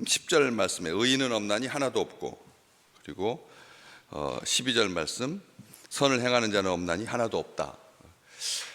10절 말씀에 의인은 없나니 하나도 없고, 그리고 12절 말씀 선을 행하는 자는 없나니 하나도 없다.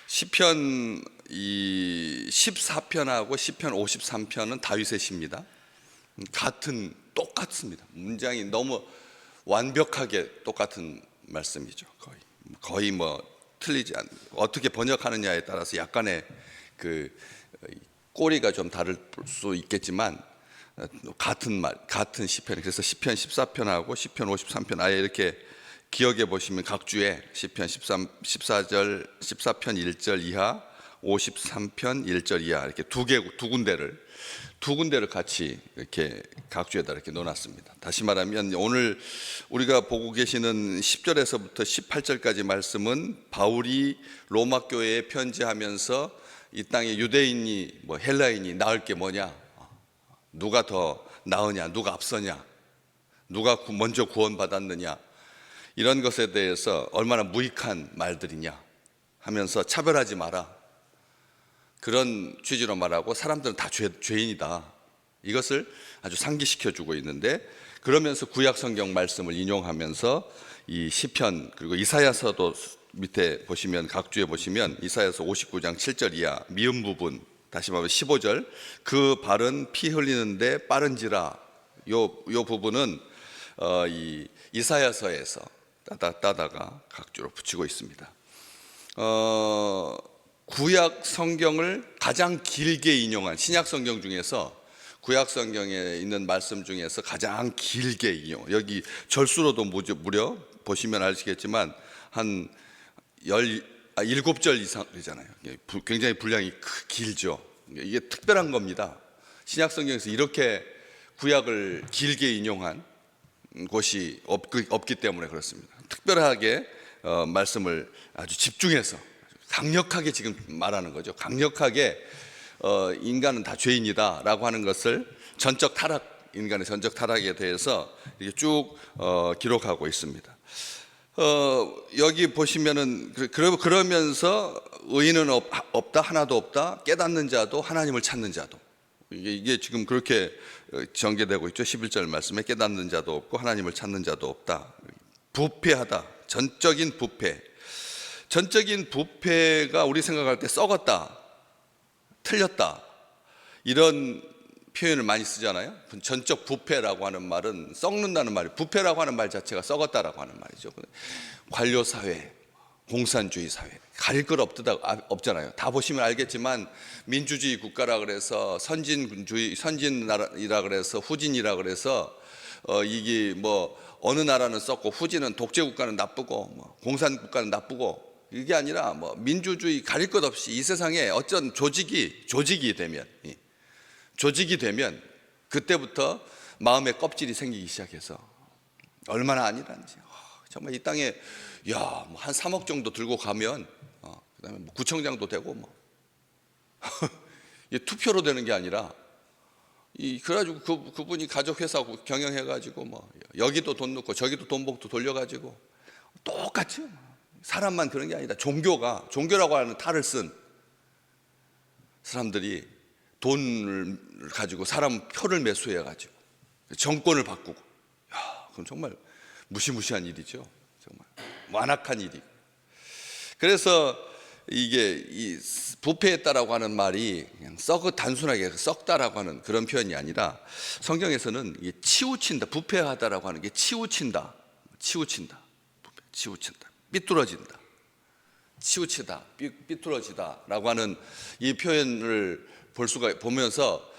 시편 이 14편하고 시편 53편은 다윗의 시입니다. 똑같습니다. 문장이 너무 완벽하게 똑같은 말씀이죠. 거의 뭐 틀리지 않는, 어떻게 번역하느냐에 따라서 약간의 그 꼬리가 좀 다를 수 있겠지만 같은 시편. 그래서 시편 14편하고 시편 53편 아예 이렇게 기억해 보시면 각 주에 시편 14편 1절 이하, 53편 1절 이하 이렇게 두 군데를 같이 이렇게 각 주에다 이렇게 놓았습니다. 다시 말하면 오늘 우리가 보고 계시는 10절에서부터 18절까지 말씀은 바울이 로마 교회에 편지하면서 이 땅에 유대인이 뭐 헬라인이 나을 게 뭐냐, 누가 더 나으냐, 누가 앞서냐, 누가 먼저 구원받았느냐, 이런 것에 대해서 얼마나 무익한 말들이냐 하면서 차별하지 마라, 그런 취지로 말하고 사람들은 다 죄인이다, 이것을 아주 상기시켜주고 있는데, 그러면서 구약 성경 말씀을 인용하면서 이 시편 그리고 이사야서도 밑에 보시면 각 주에 보시면 이사야서 59장 7절 이하 미음 부분, 다시 말하면 15절 그 발은 피 흘리는데 빠른지라, 요 부분은 이 이사야서에서 따다가 각 주로 붙이고 있습니다. 구약 성경을 가장 길게 인용한 신약 성경 중에서, 구약 성경에 있는 말씀 중에서 가장 길게 인용, 여기 절수로도 무려 보시면 아시겠지만 한 7절 이상이잖아요. 굉장히 분량이 길죠. 이게 특별한 겁니다. 신약 성경에서 이렇게 구약을 길게 인용한 곳이 없기 때문에 그렇습니다. 특별하게 말씀을 아주 집중해서 강력하게 지금 말하는 거죠. 강력하게 인간은 다 죄인이다 라고 하는 것을 인간의 전적 타락에 대해서 이렇게 쭉 기록하고 있습니다. 여기 보시면은 그러면서 의인은 없다, 하나도 없다, 깨닫는 자도 하나님을 찾는 자도, 이게 지금 그렇게 전개되고 있죠. 11절 말씀에 깨닫는 자도 없고 하나님을 찾는 자도 없다. 부패하다, 전적인 부패가 우리 생각할 때 썩었다, 틀렸다, 이런 표현을 많이 쓰잖아요. 전적 부패라고 하는 말은 썩는다는 말이에요. 부패라고 하는 말 자체가 썩었다라고 하는 말이죠. 관료사회, 공산주의 사회, 가릴 것 없잖아요. 다 보시면 알겠지만 민주주의 국가라 그래서 선진이라 그래서 후진이라 그래서 이게 뭐 어느 나라는 썩고 후진은 독재 국가는 나쁘고 뭐 공산 국가는 나쁘고, 이게 아니라 뭐 민주주의 가릴 것 없이 이 세상에 어떤 조직이 되면 그때부터 마음의 껍질이 생기기 시작해서 얼마나 아니란지, 정말 이 땅에 뭐 한 3억 정도 들고 가면 그다음에 뭐 구청장도 되고 뭐 투표로 되는 게 아니라 그래가지고 그분이 가족 회사 경영해가지고 뭐 여기도 돈 넣고 저기도 돈 복도 돌려가지고 똑같죠. 사람만 그런 게 아니다. 종교라고 하는 탈을 쓴 사람들이 돈을 가지고 사람 표를 매수해가지고 정권을 바꾸고, 그럼 정말 무시무시한 일이죠. 정말 완악한 일이. 그래서 이게 이 부패했다라고 하는 말이 그냥 단순하게 썩다라고 하는 그런 표현이 아니라, 성경에서는 이게 치우친다, 부패하다라고 하는 게 치우친다, 삐뚤어진다, 치우치다, 삐뚤어지다라고 하는 이 표현을 보면서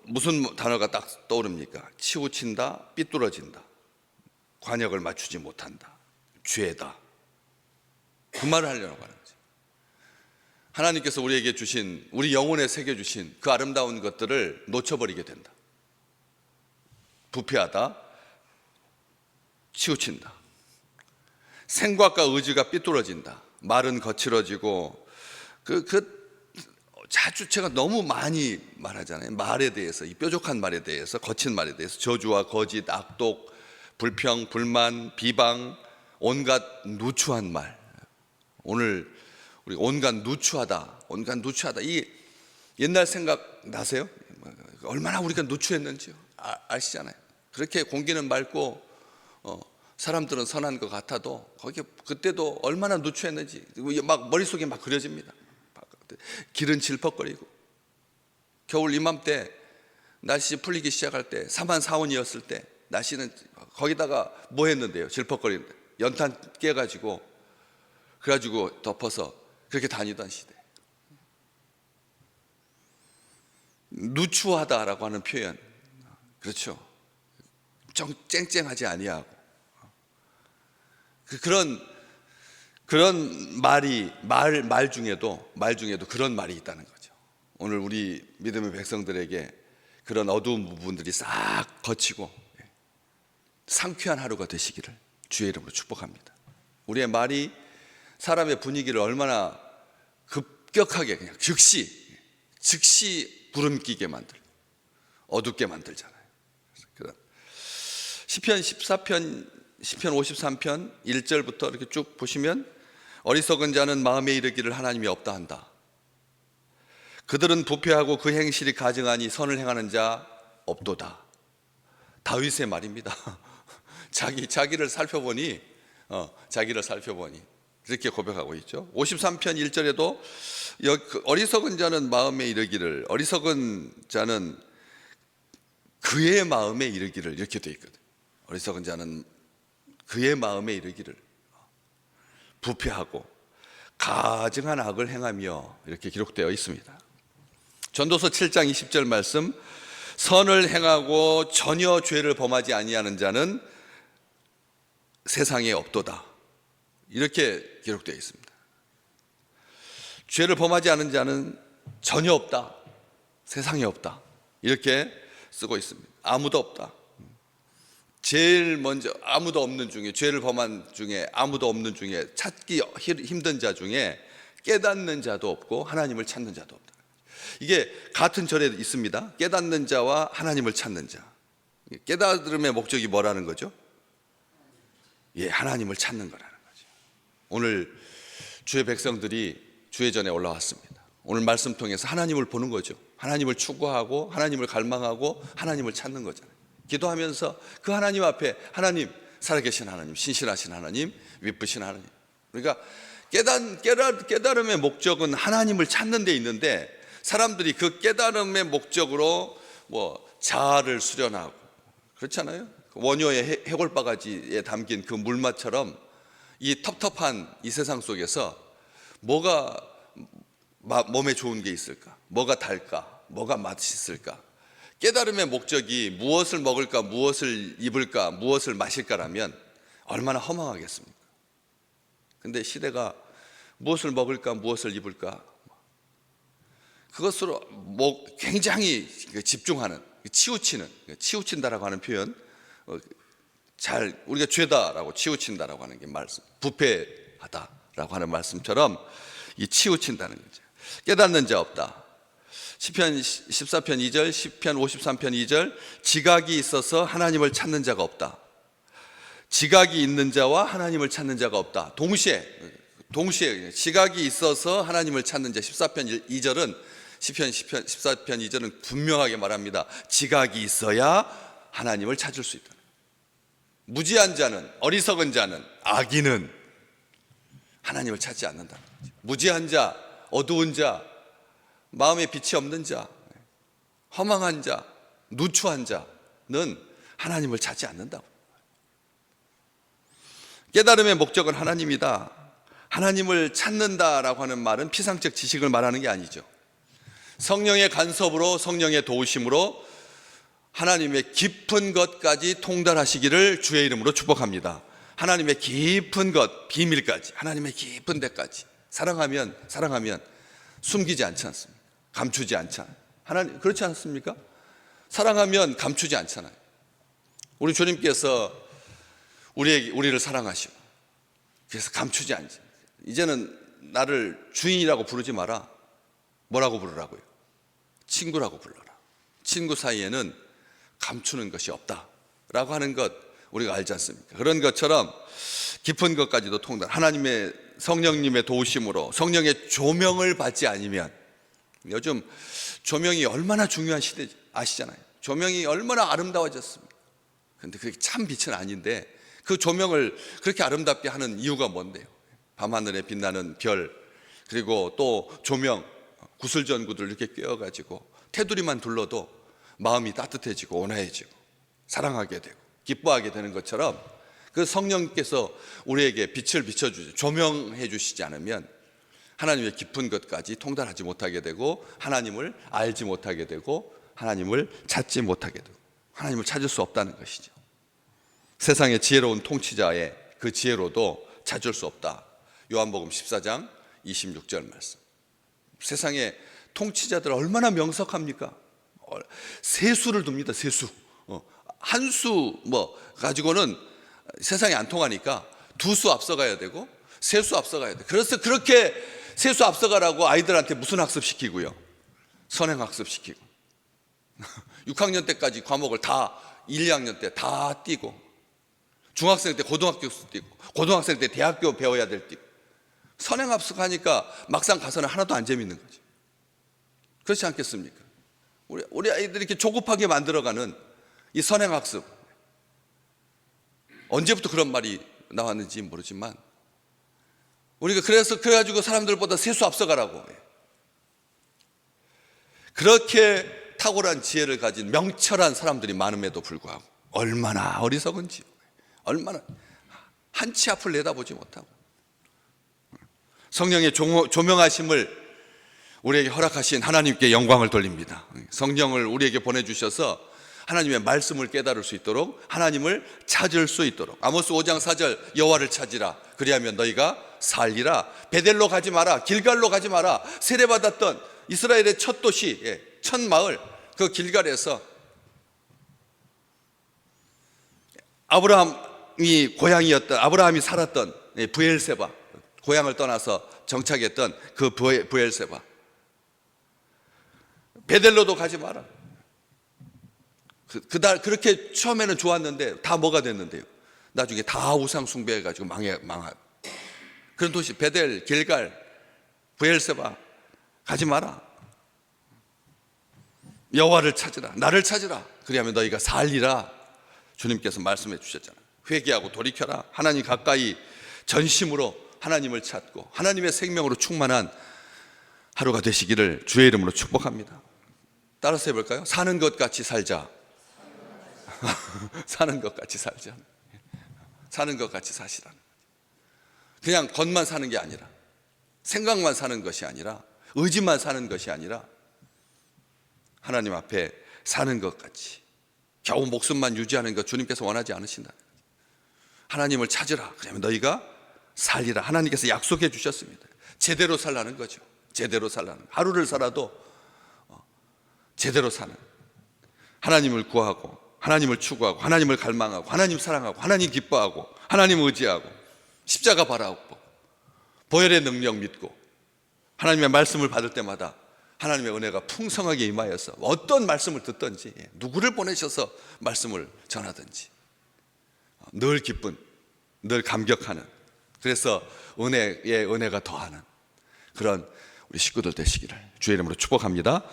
무슨 단어가 딱 떠오릅니까? 치우친다, 삐뚤어진다, 관역을 맞추지 못한다, 죄다, 그 말을 하려고 하는 거죠. 하나님께서 우리에게 주신, 우리 영혼에 새겨주신 그 아름다운 것들을 놓쳐버리게 된다. 부패하다, 치우친다, 생각과 의지가 삐뚤어진다, 말은 거칠어지고, 자주 제가 너무 많이 말하잖아요. 말에 대해서, 이 뾰족한 말에 대해서, 거친 말에 대해서, 저주와 거짓, 악독, 불평, 불만, 비방, 온갖 누추한 말. 오늘 우리 온갖 누추하다, 이 옛날 생각 나세요? 얼마나 우리가 누추했는지요. 아시잖아요. 그렇게 공기는 맑고 사람들은 선한 것 같아도 거기 그때도 얼마나 누추했는지 막 머릿속에 막 그려집니다. 길은 질퍽거리고 겨울 이맘때 날씨 풀리기 시작할 때 3만 4원이었을 때 날씨는 거기다가 뭐 했는데요? 질퍽거리는데 연탄 깨가지고 그래가지고 덮어서 그렇게 다니던 시대. 누추하다라고 하는 표현, 그렇죠. 좀 쨍쨍하지 아니하고 그런 말 중에도 그런 말이 있다는 거죠. 오늘 우리 믿음의 백성들에게 그런 어두운 부분들이 싹 거치고 상쾌한 하루가 되시기를 주의 이름으로 축복합니다. 우리의 말이 사람의 분위기를 얼마나 급격하게 그냥 즉시 구름 끼게 만들고 어둡게 만들잖아요. 시편 14편, 시편 53편 1절부터 이렇게 쭉 보시면 어리석은 자는 마음에 이르기를 하나님이 없다 한다. 그들은 부패하고 그 행실이 가증하니 선을 행하는 자 없도다. 다윗의 말입니다. 자기를 살펴보니 그렇게 고백하고 있죠. 53편 1절에도 어리석은 자는 마음에 이르기를, 어리석은 자는 그의 마음에 이르기를 이렇게 되어 있거든요. 어리석은 자는 그의 마음에 이르기를 부패하고 가증한 악을 행하며 이렇게 기록되어 있습니다. 전도서 7장 20절 말씀, 선을 행하고 전혀 죄를 범하지 아니하는 자는 세상에 없도다. 이렇게 기록되어 있습니다. 죄를 범하지 않은 자는 전혀 없다. 세상에 없다. 이렇게 쓰고 있습니다. 아무도 없다. 제일 먼저 아무도 없는 중에, 죄를 범한 중에 아무도 없는 중에, 찾기 힘든 자 중에 깨닫는 자도 없고 하나님을 찾는 자도 없다. 이게 같은 절에 있습니다. 깨닫는 자와 하나님을 찾는 자. 깨달음의 목적이 뭐라는 거죠? 하나님을 찾는 거라는 거죠. 오늘 주의 백성들이 주의 전에 올라왔습니다. 오늘 말씀 통해서 하나님을 보는 거죠. 하나님을 추구하고 하나님을 갈망하고 하나님을 찾는 거잖아요. 기도하면서 그 하나님 앞에, 하나님, 살아계신 하나님, 신실하신 하나님, 위쁘신 하나님. 그러니까 깨달음의 목적은 하나님을 찾는 데 있는데, 사람들이 그 깨달음의 목적으로 자아를 수련하고 그렇잖아요. 원효의 해골바가지에 담긴 그 물맛처럼 이 텁텁한 이 세상 속에서 뭐가 몸에 좋은 게 있을까? 뭐가 달까? 뭐가 맛있을까? 깨달음의 목적이 무엇을 먹을까, 무엇을 입을까, 무엇을 마실까라면 얼마나 허망하겠습니까? 근데 시대가 무엇을 먹을까, 무엇을 입을까, 그것으로 굉장히 집중하는, 치우친다라고 하는 표현, 우리가 죄다라고 치우친다라고 하는 게 말씀, 부패하다라고 하는 말씀처럼 이 치우친다는 거죠. 깨닫는 자 없다. 시편 14편 2절, 시편 53편 2절, 지각이 있어서 하나님을 찾는 자가 없다. 지각이 있는 자와 하나님을 찾는 자가 없다. 동시에 지각이 있어서 하나님을 찾는 자. 14편 2절은 시편 14편 2절은 분명하게 말합니다. 지각이 있어야 하나님을 찾을 수 있다. 무지한 자는, 어리석은 자는, 악인은 하나님을 찾지 않는다. 무지한 자, 어두운 자, 마음에 빛이 없는 자, 허망한 자, 누추한 자는 하나님을 찾지 않는다고. 깨달음의 목적은 하나님이다. 하나님을 찾는다라고 하는 말은 피상적 지식을 말하는 게 아니죠. 성령의 간섭으로, 성령의 도우심으로 하나님의 깊은 것까지 통달하시기를 주의 이름으로 축복합니다. 하나님의 깊은 것, 비밀까지, 하나님의 깊은 데까지 사랑하면 숨기지 않지 않습니까? 감추지 않잖아요. 하나님 그렇지 않습니까? 사랑하면 감추지 않잖아요. 우리 주님께서 우리를 사랑하시고 그래서 감추지 않지. 이제는 나를 주인이라고 부르지 마라. 뭐라고 부르라고요? 친구라고 불러라. 친구 사이에는 감추는 것이 없다라고 하는 것 우리가 알지 않습니까? 그런 것처럼 깊은 것까지도 통달, 하나님의 성령님의 도우심으로 성령의 조명을 받지 않으면, 요즘 조명이 얼마나 중요한 시대 아시잖아요. 조명이 얼마나 아름다워졌습니까? 그런데 그게 참 빛은 아닌데 그 조명을 그렇게 아름답게 하는 이유가 뭔데요? 밤하늘에 빛나는 별, 그리고 또 조명, 구슬전구들 이렇게 꿰어가지고 테두리만 둘러도 마음이 따뜻해지고 온화해지고 사랑하게 되고 기뻐하게 되는 것처럼, 그 성령께서 우리에게 빛을 비춰주죠. 조명해 주시지 않으면 하나님의 깊은 것까지 통달하지 못하게 되고, 하나님을 알지 못하게 되고, 하나님을 찾지 못하게 되고, 하나님을 찾을 수 없다는 것이죠. 세상의 지혜로운 통치자의 그 지혜로도 찾을 수 없다. 요한복음 14장 26절 말씀. 세상의 통치자들 얼마나 명석합니까? 세수를 둡니다. 세수. 한 수 가지고는 세상에 안 통하니까 두 수 앞서가야 되고 세 수 앞서가야 돼. 그래서 그렇게 세 수 앞서가라고 아이들한테 무슨 학습 시키고요? 선행 학습 시키고 6학년 때까지 과목을 다 1, 2학년 때 다 띄고, 중학생 때 고등학교 띄고, 고등학생 때 대학교 배워야 될 띄고, 선행 학습하니까 막상 가서는 하나도 안 재밌는 거지. 그렇지 않겠습니까? 우리 아이들이 이렇게 조급하게 만들어가는 이 선행 학습, 언제부터 그런 말이 나왔는지 모르지만 우리가 그래가지고 사람들보다 세수 앞서가라고, 그렇게 탁월한 지혜를 가진 명철한 사람들이 많음에도 불구하고 얼마나 어리석은지, 얼마나 한치 앞을 내다보지 못하고, 성령의 조명하심을 우리에게 허락하신 하나님께 영광을 돌립니다. 성령을 우리에게 보내주셔서 하나님의 말씀을 깨달을 수 있도록, 하나님을 찾을 수 있도록. 아모스 5장 4절, 여호와를 찾으라 그리하면 너희가 살리라. 베델로 가지 마라, 길갈로 가지 마라. 세례받았던 이스라엘의 첫 도시, 첫 마을, 그 길갈에서 아브라함이 고향이었던, 아브라함이 살았던 브엘세바, 고향을 떠나서 정착했던 그 브엘세바, 베델로도 가지 마라. 그렇게 처음에는 좋았는데 다 뭐가 됐는데요? 나중에 다 우상 숭배해가지고 망한 그런 도시, 베델, 길갈, 브엘세바 가지 마라. 여호와를 찾으라, 나를 찾으라 그리하면 너희가 살리라. 주님께서 말씀해 주셨잖아요. 회개하고 돌이켜라. 하나님 가까이 전심으로 하나님을 찾고 하나님의 생명으로 충만한 하루가 되시기를 주의 이름으로 축복합니다. 따라서 해볼까요? 사는 것 같이 살자. 사는 것 같이 살자. 사는 것 같이 사시라. 그냥 겉만 사는 게 아니라, 생각만 사는 것이 아니라, 의지만 사는 것이 아니라 하나님 앞에 사는 것 같이, 겨우 목숨만 유지하는 것 주님께서 원하지 않으신다. 하나님을 찾으라 그러면 너희가 살리라. 하나님께서 약속해 주셨습니다. 제대로 살라는 거죠. 제대로 살라는, 하루를 살아도 제대로 사는, 하나님을 구하고 하나님을 추구하고 하나님을 갈망하고 하나님 사랑하고 하나님 기뻐하고 하나님 의지하고 십자가 바라보고 보혈의 능력 믿고 하나님의 말씀을 받을 때마다 하나님의 은혜가 풍성하게 임하여서 어떤 말씀을 듣든지, 누구를 보내셔서 말씀을 전하든지 늘 기쁜, 늘 감격하는, 그래서 은혜에 은혜가 더하는 그런 우리 식구들 되시기를 주의 이름으로 축복합니다.